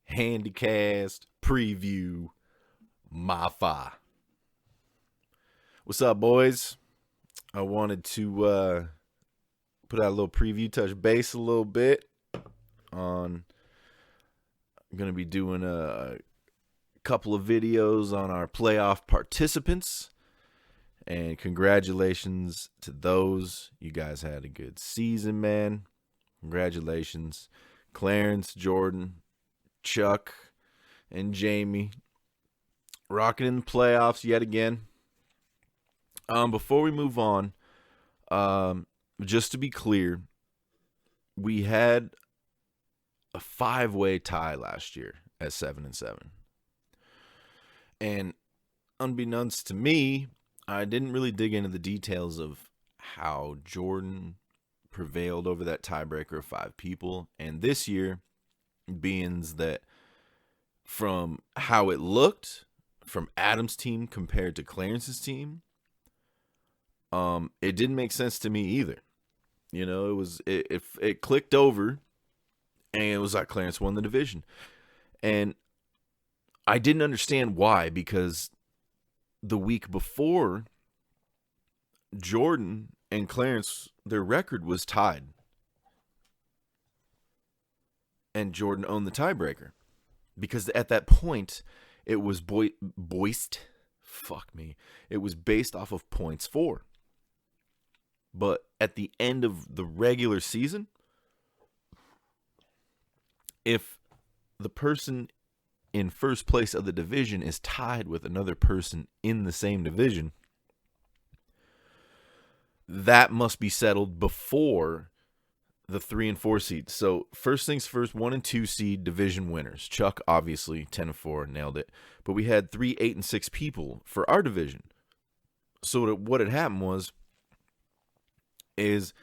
Handicap preview, my fi. What's up, boys? I wanted to put out a little preview, touch base a little bit on. I'm going to be doing a couple of videos on our playoff participants. And congratulations to those. You guys had a good season, man. Congratulations. Clarence, Jordan, Chuck, and Jamie rocking in the playoffs yet again. Before we move on, just to be clear, we had a 5-way tie last year at 7-7. And unbeknownst to me, I didn't really dig into the details of how Jordan prevailed over that tiebreaker of 5 people. And this year, being that from how it looked from Adam's team compared to Clarence's team, it didn't make sense to me either. You know, it clicked over, and it was like Clarence won the division. And I didn't understand why, because the week before, Jordan and Clarence, their record was tied. And Jordan owned the tiebreaker. Because at that point, it was it was based off of points for. But at the end of the regular season, if the person in first place of the division is tied with another person in the same division, that must be settled before the 3 and 4 seeds. So first things first, 1 and 2 seed division winners. Chuck, obviously, 10-4, nailed it. But we had 3, 8, and 6 people for our division. So what had happened is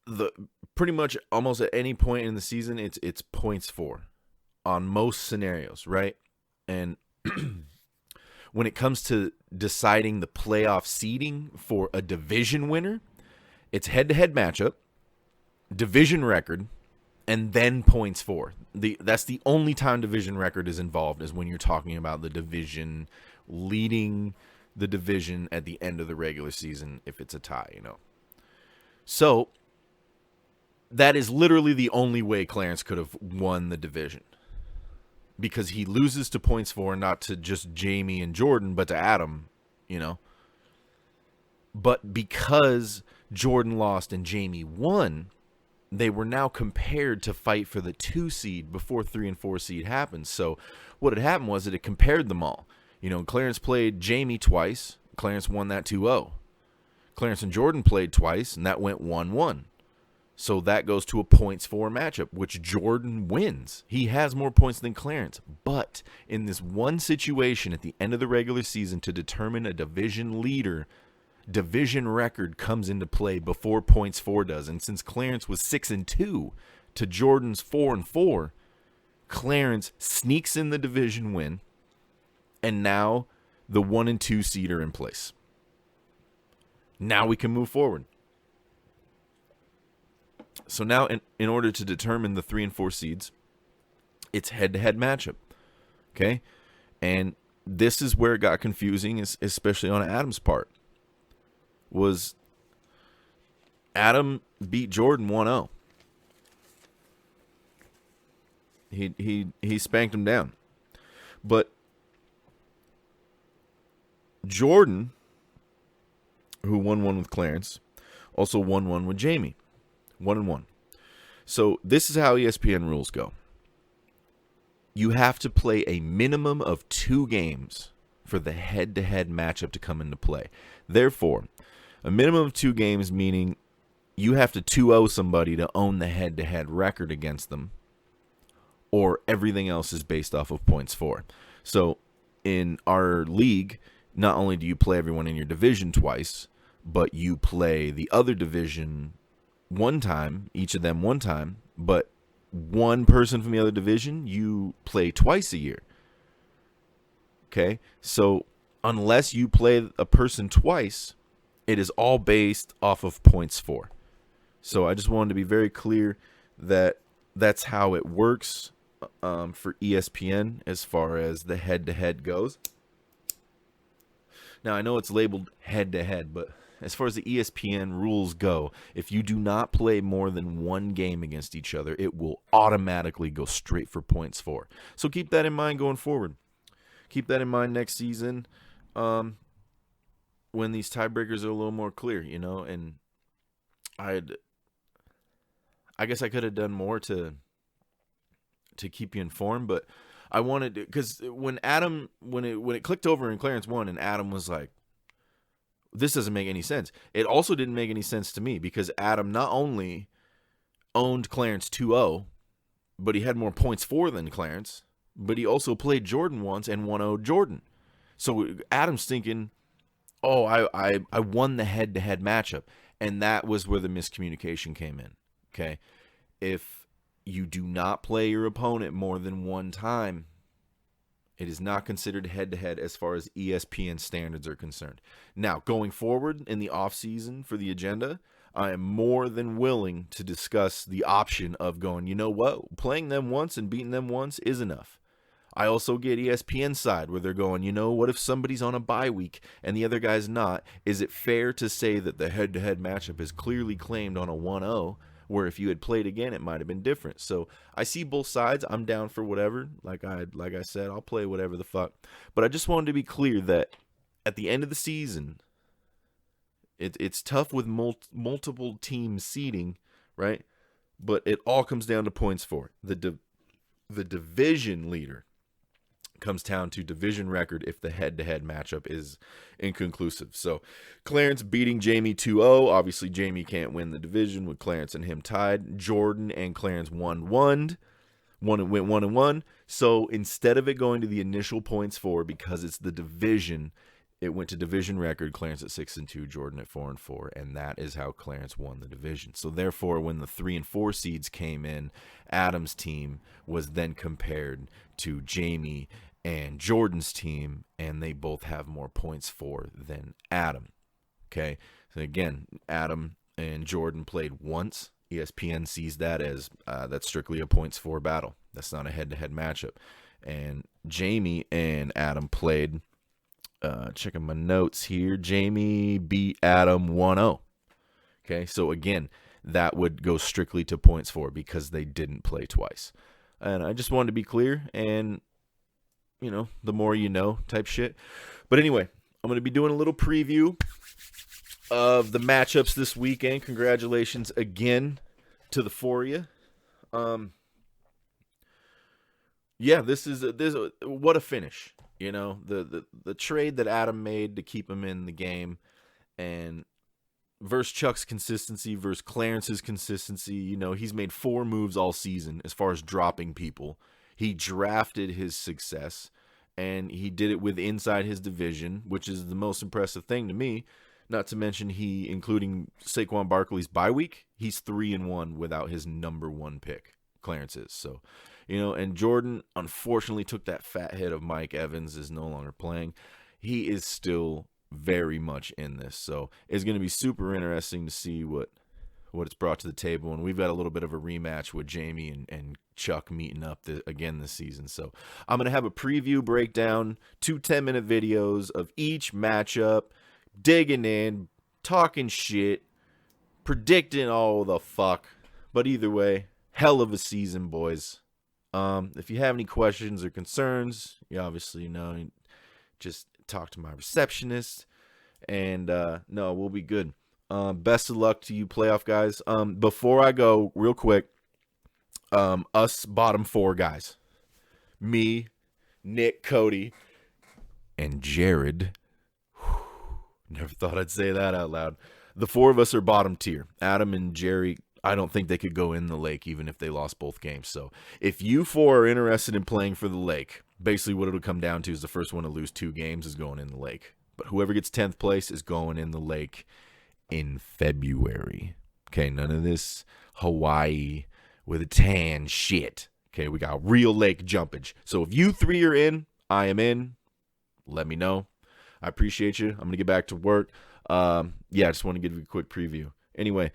the pretty much almost at any point in the season, it's points for on most scenarios, right? And when it comes to deciding the playoff seeding for a division winner, it's head-to-head matchup, division record, and then points for. That's the only time division record is involved, is when you're talking about the division leading the division at the end of the regular season if it's a tie, you know. So that is literally the only way Clarence could have won the division, because he loses to points for, not to just Jamie and Jordan, but to Adam, you know. But because Jordan lost and Jamie won, they were now compared to fight for the 2 seed before 3 and 4 seed happened. So what had happened was that it compared them all. You know, Clarence played Jamie twice. Clarence won that 2-0. Clarence and Jordan played twice, and that went 1-1. So that goes to a points for matchup, which Jordan wins. He has more points than Clarence. But in this one situation at the end of the regular season to determine a division leader, division record comes into play before points for does. And since Clarence was 6-2 to Jordan's 4-4, Clarence sneaks in the division win, and now the 1 and 2 seed are in place. Now we can move forward. So now, in order to determine the 3 and 4 seeds, it's head-to-head matchup, okay? And this is where it got confusing, especially on Adam's part. Was Adam beat Jordan 1-0. He spanked him down. But Jordan, who won 1 with Clarence, also won 1 with Jamie. 1-1. So this is how ESPN rules go. You have to play a minimum of 2 games for the head-to-head matchup to come into play. Therefore, a minimum of 2 games, meaning you have to 2-0 somebody to own the head-to-head record against them, or everything else is based off of points for. So in our league, not only do you play everyone in your division twice, but you play the other division one time, each of them one time, but one person from the other division you play twice a year. Okay? So unless you play a person twice, it is all based off of points for. So I just wanted to be very clear that that's how it works. for ESPN as far as the head-to-head goes. Now, I know it's labeled head-to-head, but as far as the ESPN rules go, if you do not play more than one game against each other, it will automatically go straight for points for. So keep that in mind going forward. Keep that in mind next season when these tiebreakers are a little more clear, and I guess I could have done more to keep you informed, but I wanted to, because when it clicked over and Clarence won and Adam was like, this doesn't make any sense. It also didn't make any sense to me because Adam not only owned Clarence 2-0, but he had more points for than Clarence, but he also played Jordan once and 1-0 Jordan. So Adam's thinking, oh, I won the head-to-head matchup, and that was where the miscommunication came in. Okay, if you do not play your opponent more than one time, it is not considered head-to-head as far as ESPN standards are concerned. Now, going forward in the offseason for the agenda, I am more than willing to discuss the option of going, you know what, playing them once and beating them once is enough. I also get ESPN side where they're going, what if somebody's on a bye week and the other guy's not? Is it fair to say that the head-to-head matchup is clearly claimed on a 1-0, where if you had played again, it might have been different? So I see both sides. I'm down for whatever. Like I said, I'll play whatever the fuck. But I just wanted to be clear that at the end of the season, it's tough with multiple team seeding, right? But it all comes down to points for. The division leader comes down to division record if the head-to-head matchup is inconclusive. So Clarence beating Jamie 2-0. Obviously, Jamie can't win the division with Clarence and him tied. Jordan and Clarence went 1-1. So instead of it going to the initial points for, because it's the division, it went to division record. Clarence at 6-2, Jordan at 4-4, and that is how Clarence won the division. So therefore, when the 3 and 4 seeds came in, Adam's team was then compared to Jamie and Jordan's team, and they both have more points for than Adam. Okay, so again, Adam and Jordan played once. ESPN sees that as that's strictly a points for battle. That's not a head-to-head matchup. And Jamie and Adam played. Checking my notes here. Jamie beat Adam 1-0. Okay, so again, that would go strictly to points for because they didn't play twice. And I just wanted to be clear, and the more you know type shit. But anyway, I'm going to be doing a little preview of the matchups this weekend. Congratulations again to the four of you. Yeah, this is what a finish. The trade that Adam made to keep him in the game, and versus Chuck's consistency versus Clarence's consistency. He's made 4 moves all season as far as dropping people. He drafted his success, and he did it with inside his division, which is the most impressive thing to me. Not to mention including Saquon Barkley's bye week, he's 3-1 without his number 1 pick. Clarence is. So, and Jordan unfortunately took that fat hit of Mike Evans, is no longer playing. He is still very much in this. So it's going to be super interesting to see what it's brought to the table. And we've got a little bit of a rematch with Jamie and Chuck meeting up again this season. So I'm going to have a preview breakdown, 2 10-minute videos of each matchup, digging in, talking shit, predicting all the fuck. But either way, hell of a season, boys. If you have any questions or concerns, you obviously just talk to my receptionist, and no, we'll be good. Best of luck to you playoff guys. Before I go, real quick, us bottom 4 guys, me, Nick, Cody, and Jared. Never thought I'd say that out loud. The 4 of us are bottom tier. Adam and Jerry, I don't think they could go in the lake even if they lost both games. So if you 4 are interested in playing for the lake, basically what it'll come down to is the first one to lose 2 games is going in the lake. But whoever gets 10th place is going in the lake in February. Okay, none of this Hawaii with a tan shit. Okay, we got real lake jumpage. So if you 3 are in, I am in. Let me know. I appreciate you. I'm going to get back to work. I just want to give you a quick preview. Anyway,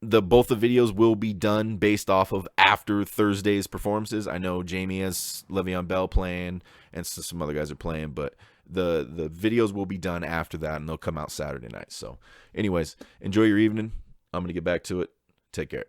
both the videos will be done based off of after Thursday's performances. I know Jamie has Le'Veon Bell playing, and some other guys are playing, but the videos will be done after that, and they'll come out Saturday night. So, anyways, enjoy your evening. I'm gonna get back to it. Take care.